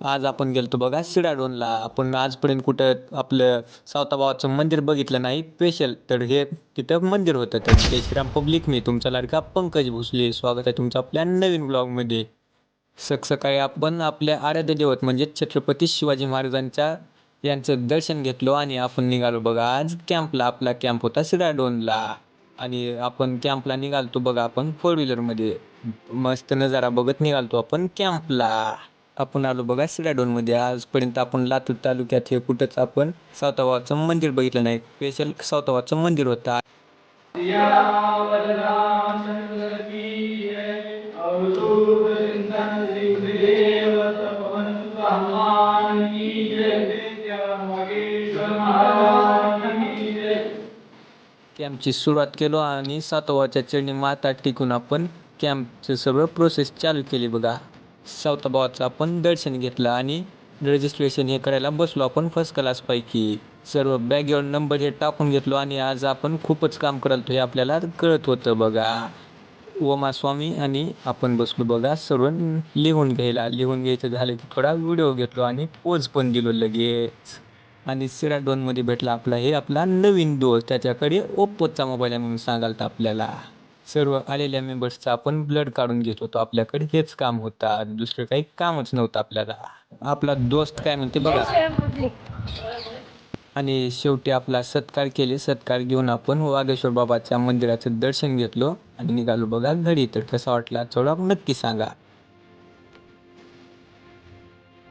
आज आपण गेलतो बघा सिडाडोनला. आपण आजपर्यंत कुठं आपलं सावताबावाचं मंदिर बघितलं नाही स्पेशल. तर हे तिथं मंदिर होतं. तर जय श्रीराम पब्लिक, मी तुमचा लाडका पंकज भोसले. स्वागत आहे तुमचं आपल्या नवीन ब्लॉगमध्ये. सकाळी आपण आपल्या आराध्य दैवत म्हणजे छत्रपती शिवाजी महाराजांच्या यांचं दर्शन घेतलो आणि आपण निघालो बघा आज कॅम्पला. आपला कॅम्प होता सिडाडोनला आणि आपण कॅम्पला निघालतो बघा. आपण 4 व्हीलरमध्ये मस्त नजारा बघत निघालतो आपण कॅम्पला. आपण आलो बघा सिडाडोनमध्ये. आजपर्यंत आपण लातूर तालुक्यात हे कुठंच आपण सावताबावाचं मंदिर बघितलं नाही. स्पेशल सावताबावाचं मंदिर होतं. कॅम्पची सुरुवात केलो आणि सावताबावाच्या चरणी माथा टेकून आपण कॅम्पचं सगळं प्रोसेस चालू केली बघा. सावताबावाचं आपण दर्शन घेतलं आणि रजिस्ट्रेशन हे करायला बसलो आपण फर्स्ट क्लासपैकी. सर्व बॅगेवर नंबर हे टाकून घेतलो आणि आज आपण खूपच काम करतो हे आपल्याला कळत होतं बघा. उमास्वामी आणि आपण बसलो बघा सर्व लिहून घ्यायचं झालं की थोडा व्हिडिओ घेतलो आणि पोज पण दिलो लगेच. आणि सिडाडोनमध्ये भेटला आपला नवीन दोस्त. त्याच्याकडे ओप्पोचा मोबाईल आहे म्हणून सांगालता आपल्याला. सर्व आलेल्या मेंबर्सचा आपण ब्लड काढून घेत होतो. आपल्याकडे हेच काम होतं, दुसरं काही कामच नव्हतं आपल्याला. आपला दोस्त काय म्हणते बघा. आणि शेवटी आपला सत्कार घेऊन आपण वागेश्वर बाबाच्या मंदिराचं दर्शन घेतलो आणि निघालो बघा घरी. तर कसा वाटला थोडा नक्की सांगा.